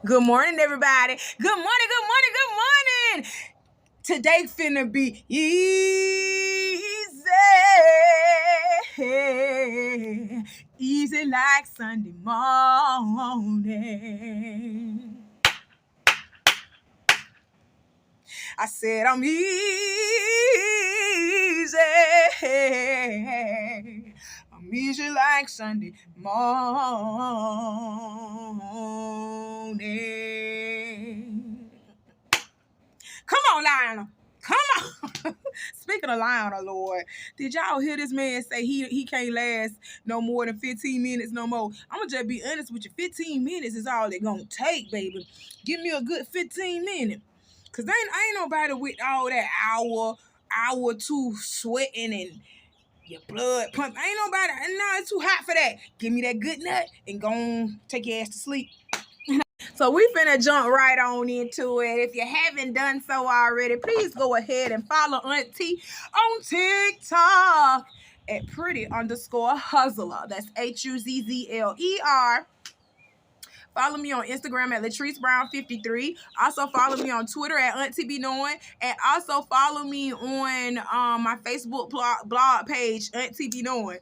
Good morning, everybody. Good morning, good morning, good morning. Today finna be easy. Easy like Sunday morning. I said I'm easy. I'm easy like Sunday morning. Come on, Lionel. Come on. Speaking of Lionel, Lord, did y'all hear this man say he can't last no more than 15 minutes no more? I'm going to just be honest with you. 15 minutes is all it going to take, baby. Give me a good 15 minutes. Because ain't nobody with all that hour or two sweating and your blood pump. Ain't nobody. No, it's too hot for that. Give me that good nut and go on, take your ass to sleep. So we finna jump right on into it. If you haven't done so already, please go ahead and follow Auntie on TikTok at pretty_hustler. That's HUZZLER. Follow me on Instagram at LatriceBrown53. Also follow me on Twitter at Auntie Be Knowing. And also follow me on my Facebook blog page, Auntie Be Knowing.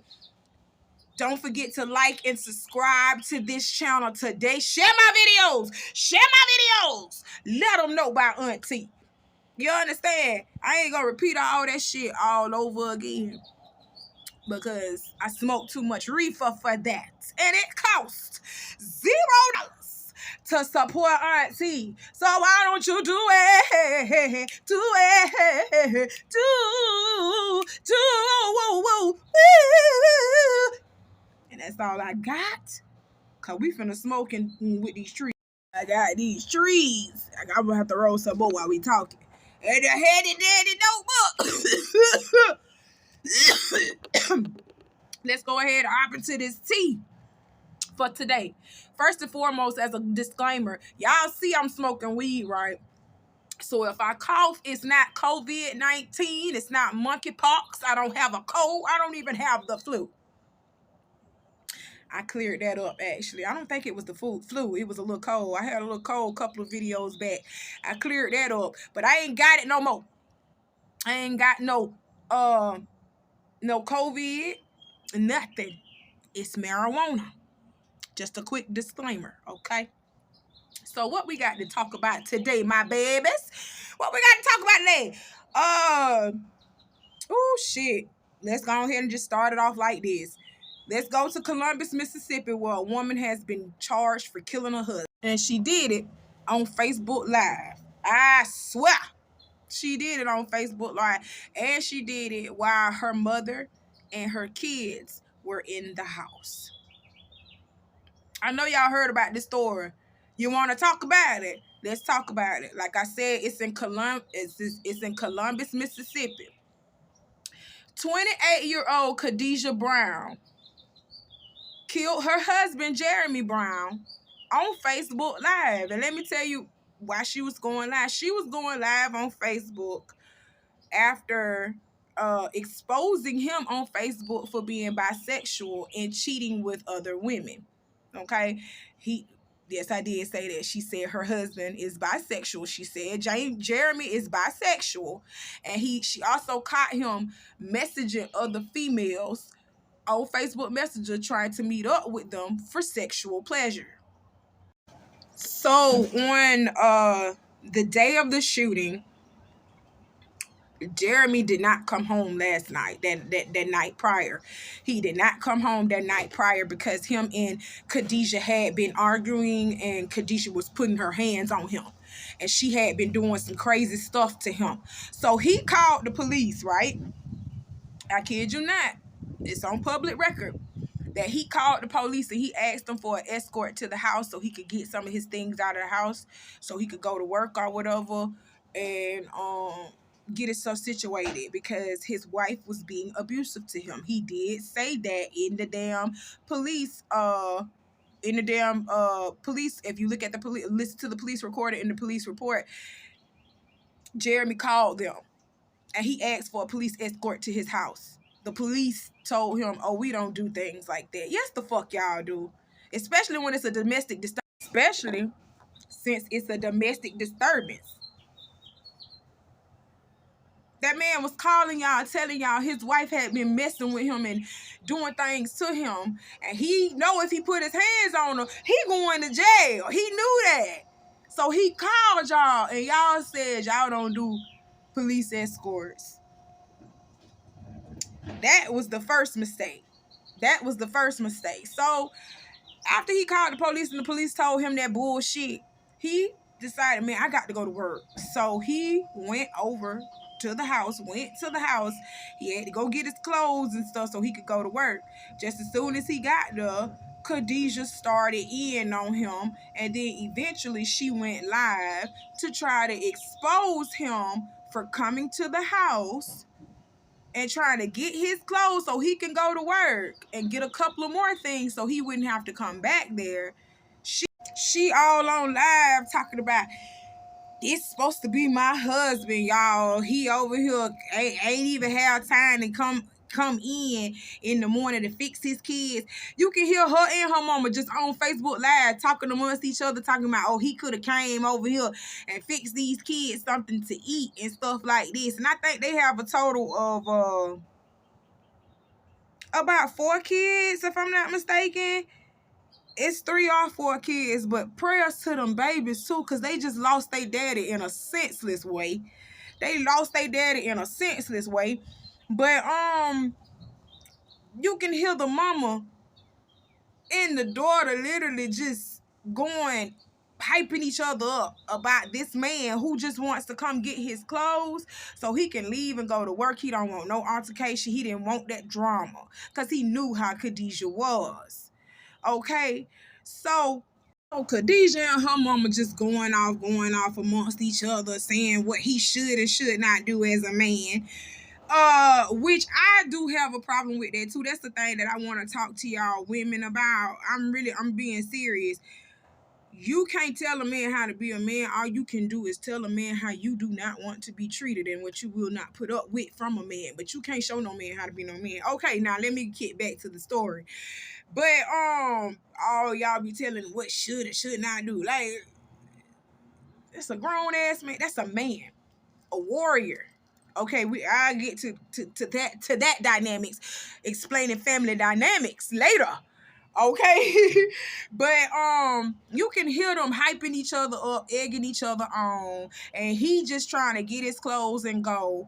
Don't forget to like and subscribe to this channel today. Share my videos. Share my videos. Let them know about Auntie. You understand? I ain't going to repeat all that shit all over again, because I smoke too much reefer for that. And it costs $0 to support Auntie. So why don't you do it? Do it. Woo. And that's all I got. Cause we finna smoking with these trees. I got these trees. I'm gonna have to roll some more while we talking. And the handy dandy notebook. Let's go ahead and hop into this tea for today. First and foremost, as a disclaimer, y'all see I'm smoking weed, right? So if I cough, it's not COVID-19. It's not monkeypox. I don't have a cold. I don't even have the flu. I cleared that up, actually. I don't think it was the flu. It was a little cold. I had a little cold a couple of videos back. I cleared that up, but I ain't got it no more. I ain't got no COVID, nothing. It's marijuana. Just a quick disclaimer, okay? So what we got to talk about today, my babies? What we got to talk about today? Oh, shit. Let's go ahead and just start it off like this. Let's go to Columbus, Mississippi, where a woman has been charged for killing her husband. And she did it on Facebook Live. I swear. She did it on Facebook Live. And she did it while her mother and her kids were in the house. I know y'all heard about this story. You want to talk about it? Let's talk about it. Like I said, it's in Columbus, Mississippi. 28-year-old Kadejah Brown killed her husband, Jeremy Brown, on Facebook Live. And let me tell you why she was going live. She was going live on Facebook after exposing him on Facebook for being bisexual and cheating with other women. Okay? Yes, I did say that. She said her husband is bisexual. She said Jeremy is bisexual. And she also caught him messaging other females on Facebook Messenger trying to meet up with them for sexual pleasure. So on the day of the shooting, Jeremy did not come home last night, that night prior. He did not come home that night prior because him and Kadejah had been arguing, and Kadejah was putting her hands on him. And she had been doing some crazy stuff to him. So he called the police, right? I kid you not. It's on public record that he called the police and he asked them for an escort to the house so he could get some of his things out of the house so he could go to work or whatever, and get himself situated because his wife was being abusive to him. He did say that in the damn police police, if you look at the police, listen to the police recording in the police report, Jeremy called them and he asked for a police escort to his house. The police told him, oh, we don't do things like that. Yes, the fuck y'all do. Especially when it's a domestic disturbance. Especially since it's a domestic disturbance. That man was calling y'all, telling y'all his wife had been messing with him and doing things to him. And he know if he put his hands on her, he going to jail. He knew that. So he called y'all, and y'all said y'all don't do police escorts. That was the first mistake. That was the first mistake. So after he called the police and the police told him that bullshit, he decided, man, I got to go to work. So he went to the house. He had to go get his clothes and stuff so he could go to work. Just as soon as he got there, Kadejah started in on him, and then eventually she went live to try to expose him for coming to the house and trying to get his clothes so he can go to work and get a couple of more things so he wouldn't have to come back there. She all on live talking about, it's supposed to be my husband, y'all. He over here ain't even have time to come in the morning to fix his kids. You can hear her and her mama just on Facebook Live talking amongst each other, talking about, oh, he could have came over here and fixed these kids something to eat and stuff like this. And I think they have a total of about 4 kids, if I'm not mistaken. It's 3 or 4 kids, but prayers to them babies too, because they just lost their daddy in a senseless way. But you can hear the mama and the daughter literally just going, hyping each other up about this man who just wants to come get his clothes so he can leave and go to work. He don't want no altercation. He didn't want that drama because he knew how Kadejah was. Okay, so Kadejah and her mama just going off amongst each other, saying what he should and should not do as a man. Which I do have a problem with that too. That's the thing that I want to talk to y'all women about. I'm being serious. You can't tell a man how to be a man. All you can do is tell a man how you do not want to be treated and what you will not put up with from a man. But you can't show no man how to be no man. Okay, now let me get back to the story. But all y'all be telling what should and should not do. Like, that's a grown ass man. That's a man, a warrior. Okay, I'll get to that dynamics, explaining family dynamics later. Okay, but you can hear them hyping each other up, egging each other on, and he just trying to get his clothes and go.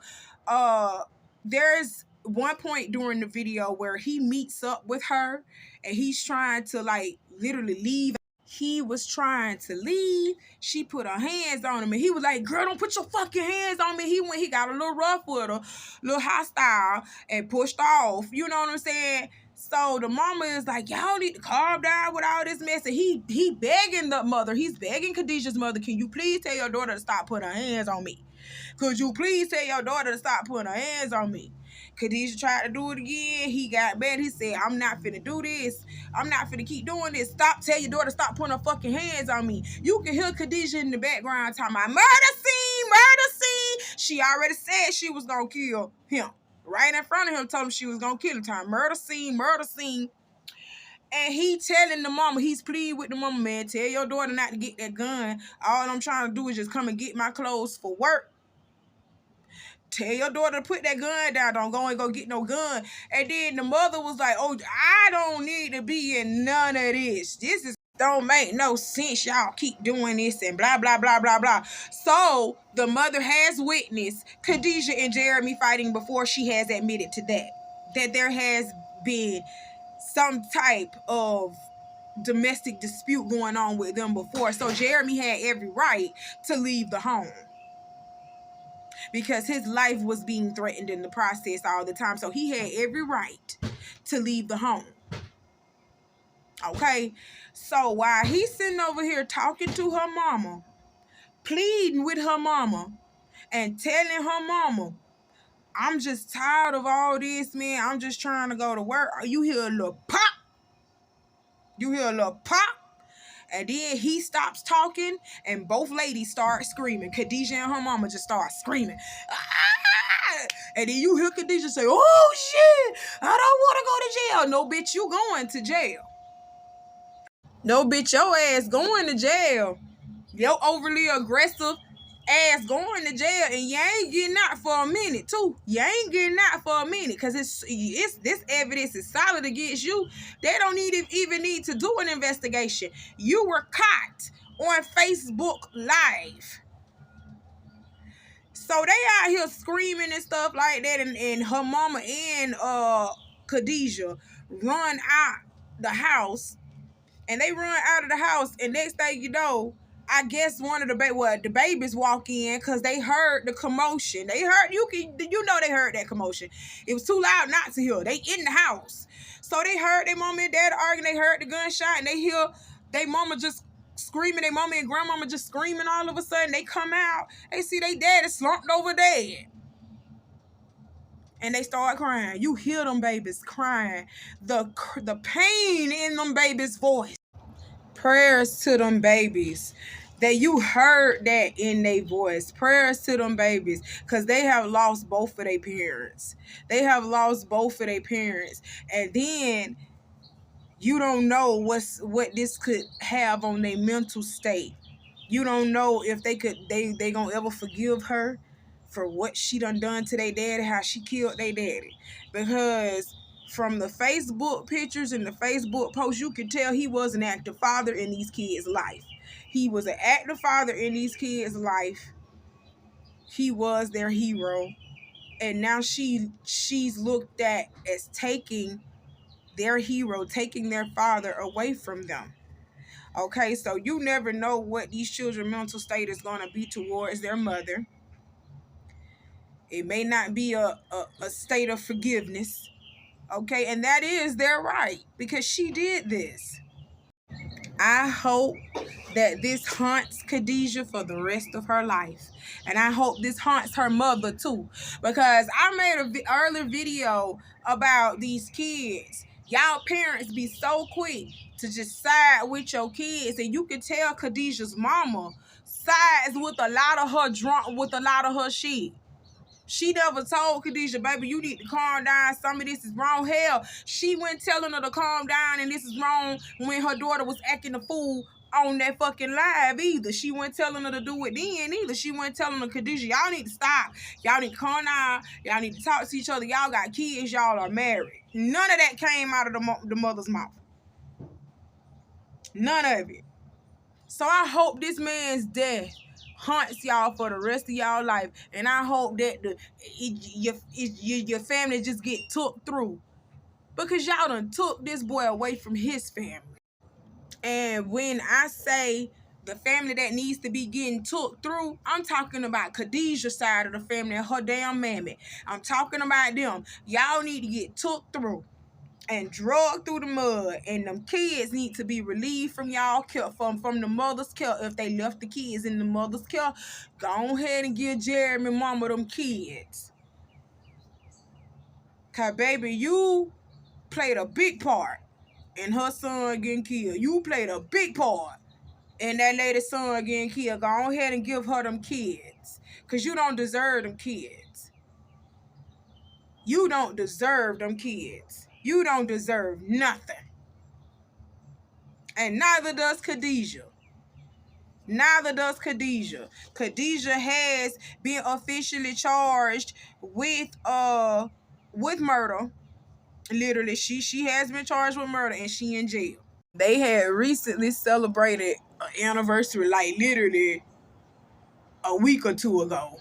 There's one point during the video where he meets up with her and he's trying to like literally leave. He was trying to leave. She put her hands on him and he was like, girl, don't put your fucking hands on me. He got a little rough with her, a little hostile, and pushed off. You know what I'm saying? So the mama is like, y'all need to calm down with all this mess. And he begging the mother. He's begging Kadejah's mother, can you please tell your daughter to stop putting her hands on me? Could you please tell your daughter to stop putting her hands on me? Kadejah tried to do it again. He got mad. He said, I'm not finna do this. I'm not finna keep doing this. Tell your daughter to stop putting her fucking hands on me. You can hear Kadejah in the background talking about murder scene. She already said she was gonna kill him. Right in front of him, told him she was gonna kill him. Time murder scene. And he telling the mama, he's pleading with the mama, man, tell your daughter not to get that gun. All I'm trying to do is just come and get my clothes for work. Tell your daughter to put that gun down. Don't go and go get no gun. And then the mother was like, oh, I don't need to be in none of this. This don't make no sense. Y'all keep doing this and blah, blah, blah, blah, blah. So the mother has witnessed Kadejah and Jeremy fighting before she has admitted to that there has been some type of domestic dispute going on with them before. So Jeremy had every right to leave the home because his life was being threatened in the process all the time. So he had every right to leave the home. Okay, so while he's sitting over here talking to her mama, pleading with her mama, and telling her mama, I'm just tired of all this, man. I'm just trying to go to work. You hear a little pop. And then he stops talking, and both ladies start screaming. Kadejah and her mama just start screaming. Ah! And then you hear Kadejah say, oh, shit, I don't want to go to jail. No, bitch, you going to jail. No, bitch, your ass going to jail. Your overly aggressive ass going to jail, and you ain't getting out for a minute too. You ain't getting out for a minute, because it's this evidence is solid against you. They don't even need to do an investigation. You were caught on Facebook Live. So they out here screaming and stuff like that, and her mama and Kadejah run out the house, and they run out of the house, and next thing you know, I guess one of the babies walk in because they heard the commotion. They heard they heard that commotion. It was too loud not to hear. They in the house, so they heard their mama and dad arguing. They heard the gunshot, and they hear their mama just screaming. Their mama and grandmama just screaming. All of a sudden, they come out. They see their dad is slumped over dead. And they start crying. You hear them babies crying. The pain in them babies' voice. Prayers to them babies. That you heard that in their voice. Prayers to them babies. Because they have lost both of their parents. They have lost both of their parents. And then you don't know what this could have on their mental state. You don't know if they gonna ever forgive her for what she done to their daddy, how she killed their daddy. Because from the Facebook pictures and the Facebook posts, you could tell he was an active father in these kids' life. He was an active father in these kids' life. He was their hero. And now she's looked at as taking their hero, taking their father away from them. Okay, so you never know what these children's mental state is going to be towards their mother. It may not be a state of forgiveness. Okay, and that is their right, because she did this. I hope that this haunts Kadejah for the rest of her life. And I hope this haunts her mother too. Because I made an earlier video about these kids. Y'all parents be so quick to just side with your kids. And you can tell Kadejah's mama sides with a lot of her shit. She never told Kadejah, baby, you need to calm down. Some of this is wrong. Hell, she went telling her to calm down and this is wrong when her daughter was acting a fool on that fucking live either. She wasn't telling her to do it then either. She wasn't telling her, Kadejah, y'all need to stop. Y'all need to calm down. Y'all need to talk to each other. Y'all got kids. Y'all are married. None of that came out of the mother's mouth. None of it. So I hope this man's death haunts y'all for the rest of y'all life, and I hope that your family just get took through, because y'all done took this boy away from his family. And when I say the family that needs to be getting took through, I'm talking about Kadejah's side of the family and her damn mammy. I'm talking about them. Y'all need to get took through and drug through the mud, and them kids need to be relieved from y'all care, from the mother's care. If they left the kids in the mother's care, go ahead and give Jeremy mama them kids. Cause baby, you played a big part in her son getting killed. You played a big part in that lady's son getting killed. Go ahead and give her them kids, cause you don't deserve them kids. You don't deserve them kids. You don't deserve nothing. And neither does Kadejah. Neither does Kadejah. Kadejah has been officially charged with murder. Literally, she has been charged with murder, and she in jail. They had recently celebrated an anniversary, like literally a week or two ago.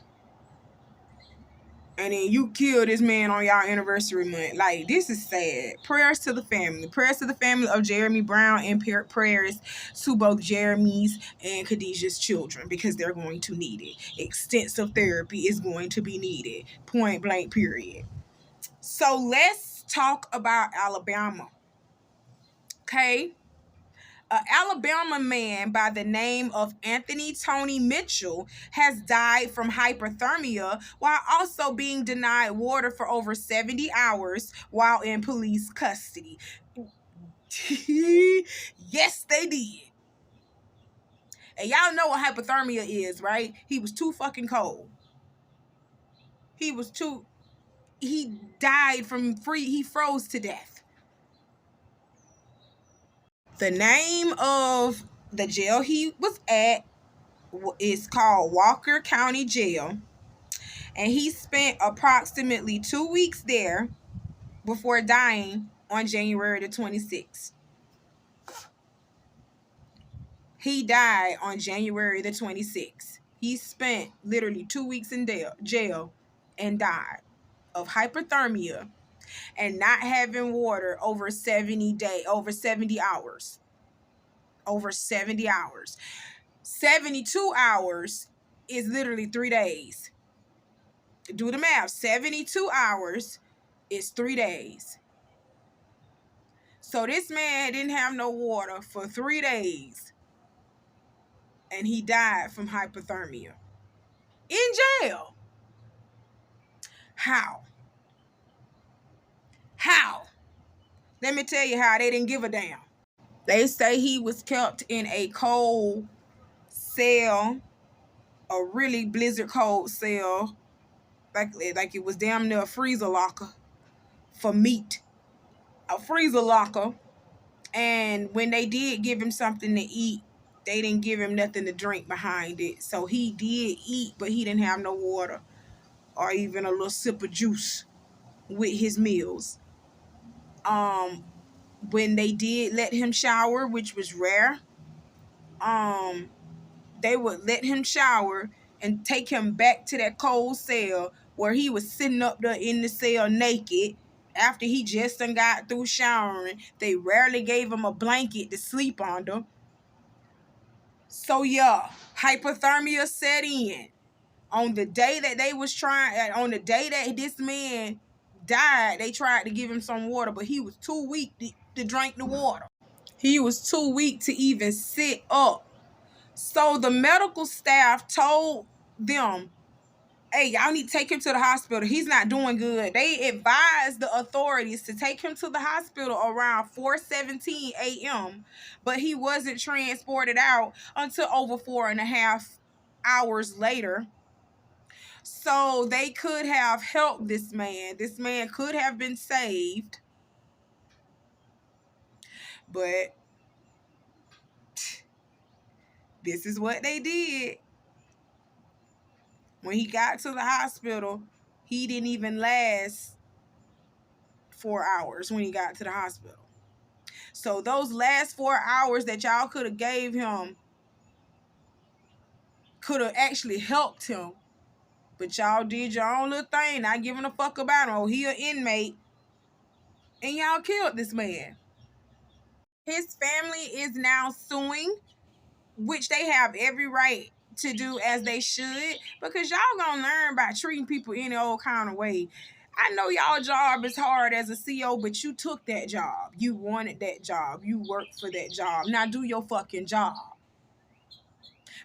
And then you kill this man on y'all anniversary month. Like, this is sad. Prayers to the family. Prayers to the family of Jeremy Brown, and prayers to both Jeremy's and Kadejah's children, because they're going to need it. Extensive therapy is going to be needed. Point blank, period. So let's talk about Alabama. Okay? An Alabama man by the name of Anthony Tony Mitchell has died from hypothermia while also being denied water for over 70 hours while in police custody. Yes, they did. And y'all know what hypothermia is, right? He was too fucking cold. He died he froze to death. The name of the jail he was at is called Walker County Jail, and he spent approximately 2 weeks there before dying on January the 26th. He died on January the 26th. He spent literally 2 weeks in jail and died of hypothermia and not having water over 70 hours. Over 70 hours. 72 hours is literally 3 days. Do the math. 72 hours is 3 days. So this man didn't have no water for 3 days. And he died from hypothermia. In jail. How? How? Let me tell you how they didn't give a damn. They say he was kept in a cold cell, a really blizzard cold cell, like it was damn near a freezer locker for meat. A freezer locker. And when they did give him something to eat, they didn't give him nothing to drink behind it. So he did eat, but he didn't have no water or even a little sip of juice with his meals. When they did let him shower, which was rare, they would let him shower and take him back to that cold cell where he was sitting up there in the cell naked after he just done got through showering. They rarely gave him a blanket to sleep under. So yeah, hypothermia set in. On the day that on the day that this man died, they tried to give him some water, but he was too weak to drink the water. He was too weak to even sit up. So the medical staff told them, hey, y'all need to take him to the hospital. He's not doing good. They advised the authorities to take him to the hospital around 4:17 a.m., but he wasn't transported out until over 4.5 hours later. So they could have helped this man. This man could have been saved. But this is what they did. When he got to the hospital, he didn't even last 4 hours when he got to the hospital. So those last 4 hours that y'all could have gave him could have actually helped him. But y'all did your own little thing, not giving a fuck about him. Oh, he an inmate. And y'all killed this man. His family is now suing, which they have every right to do, as they should, because y'all gonna learn by treating people any old kind of way. I know y'all job is hard as a CO, but you took that job. You wanted that job. You worked for that job. Now do your fucking job.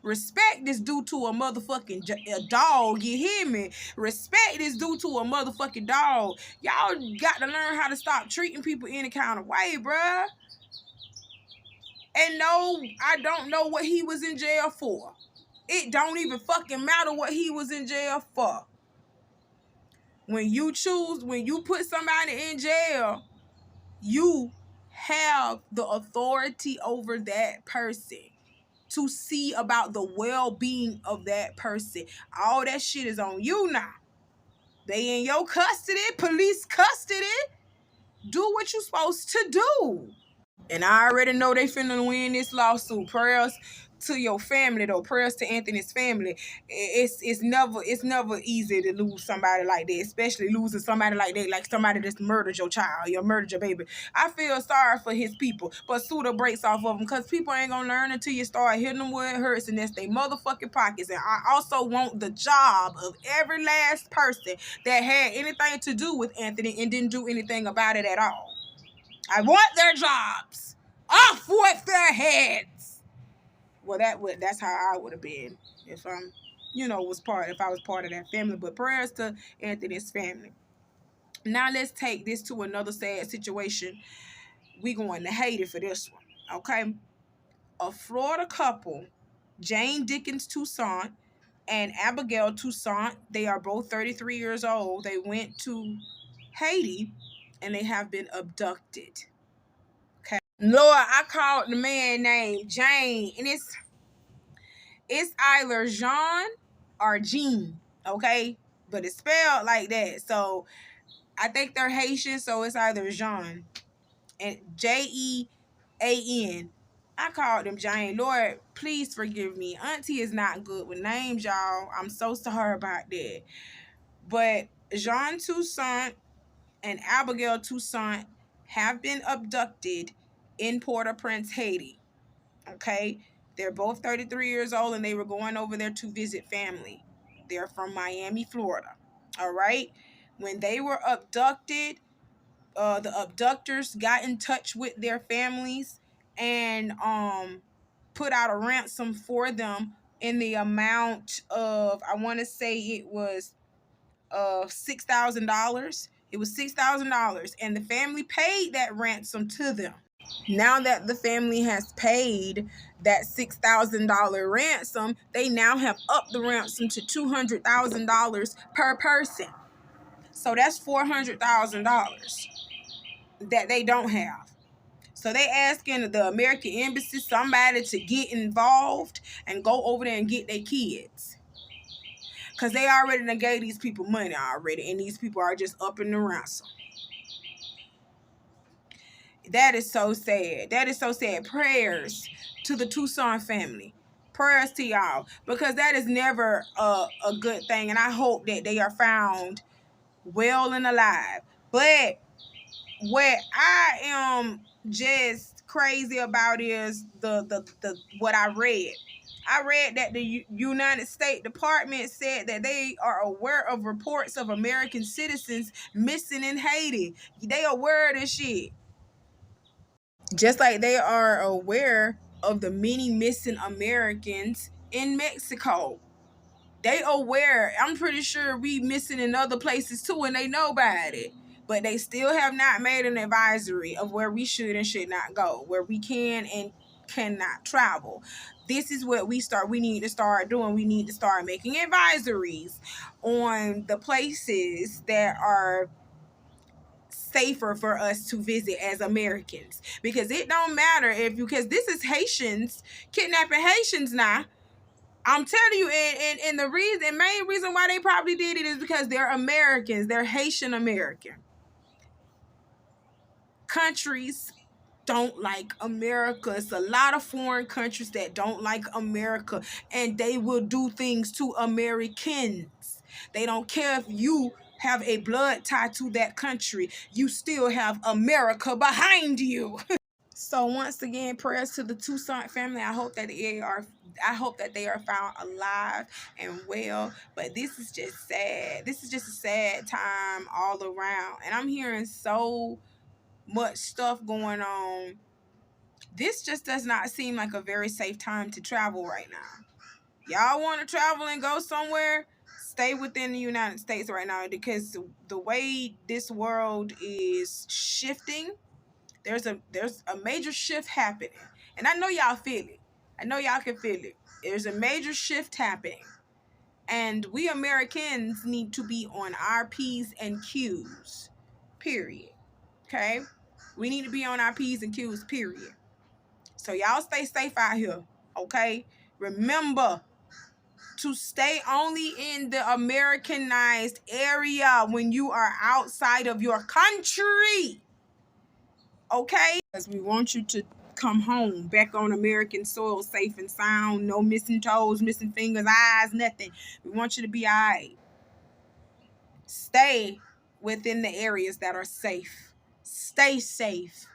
Respect is due to a motherfucking a dog. You hear me? Respect is due to a motherfucking dog. Y'all got to learn how to stop treating people any kind of way, bruh. And no, I don't know what he was in jail for. It don't even fucking matter what he was in jail for. When you put somebody in jail, you have the authority over that person to see about the well-being of that person. All that shit is on you now. They in your custody, police custody. Do what you supposed to do. And I already know they finna win this lawsuit. Prayers to your family, though. Prayers to Anthony's family. It's never easy to lose somebody like that, especially losing somebody like that, like somebody that's murdered your child, you murdered your baby. I feel sorry for his people, but sue the brakes off of them, because people ain't gonna learn until you start hitting them where it hurts, and that's their motherfucking pockets. And I also want the job of every last person that had anything to do with Anthony and didn't do anything about it at all. I want their jobs. Off with their heads. Well, that's how I would have been if I was part of that family. But prayers to Anthony's family. Now let's take this to another sad situation. We going to Haiti for this one. Okay. A Florida couple, Jane Dickens Toussaint and Abigail Toussaint, they are both 33 years old. They went to Haiti and they have been abducted. Okay. Lord, I called the man named Jane, and It's either Jean or Jean, okay? But it's spelled like that. So I think they're Haitian, so it's either Jean and Jean. I called them Jane. Lord, please forgive me. Auntie is not good with names, y'all. I'm so sorry about that. But Jean Toussaint and Abigail Toussaint have been abducted in Port-au-Prince, Haiti. Okay? They're both 33 years old and they were going over there to visit family. They're from Miami, Florida. All right? When they were abducted, the abductors got in touch with their families and put out a ransom for them in the amount of, I want to say it was $6,000. It was $6,000, and the family paid that ransom to them. Now that the family has paid that $6,000 ransom, they now have upped the ransom to $200,000 per person. So that's $400,000 that they don't have. So they asking the American embassy, somebody to get involved and go over there and get their kids. Because they already gave these people money already, and these people are just upping the ransom. That is so sad. That is so sad. Prayers to the Toussaint family. Prayers to y'all. Because that is never a good thing. And I hope that they are found well and alive. But what I am just crazy about is the what I read. I read that the United States Department said that they are aware of reports of American citizens missing in Haiti. They aware of this shit. Just like they are aware of the many missing Americans in Mexico. They aware. I'm pretty sure we missing in other places too, and they know about it. But they still have not made an advisory of where we should and should not go, where we can and cannot travel. This is what we need to start doing. We need to start making advisories on the places that are safer for us to visit as Americans, because it don't matter if you, because this is Haitians kidnapping Haitians now. I'm telling you, and the main reason why they probably did it is because they're Americans. They're Haitian American. Countries don't like America. It's a lot of foreign countries that don't like America, and they will do things to Americans. They don't care if you have a blood tie to that country. You still have America behind you. So once again, prayers to the Toussaint family. I hope that they are found alive and well. But this is just sad. This is just a sad time all around. And I'm hearing so much stuff going on. This just does not seem like a very safe time to travel right now. Y'all want to travel and go somewhere? Stay within the United States right now, because the way this world is shifting, there's a major shift happening. And I know y'all feel it. I know y'all can feel it. There's a major shift happening. And we Americans need to be on our P's and Q's. Period. Okay? We need to be on our P's and Q's, period. So y'all stay safe out here. Okay? Remember to stay only in the Americanized area when you are outside of your country. Okay? Because we want you to come home back on American soil, safe and sound. No missing toes, missing fingers, eyes, nothing. We want you to be all right. Stay within the areas that are safe. Stay safe.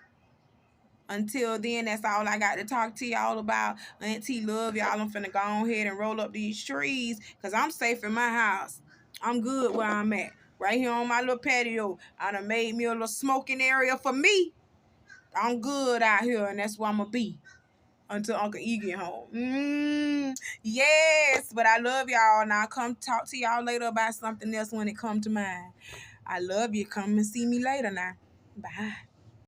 Until then, that's all I got to talk to y'all about. Auntie love y'all. I'm finna go ahead and roll up these trees because I'm safe in my house. I'm good where I'm at. Right here on my little patio. I done made me a little smoking area for me. I'm good out here, and that's where I'm going to be until Uncle E get home. Yes, but I love y'all, and I'll come talk to y'all later about something else when it comes to mine. I love you. Come and see me later now. Bye.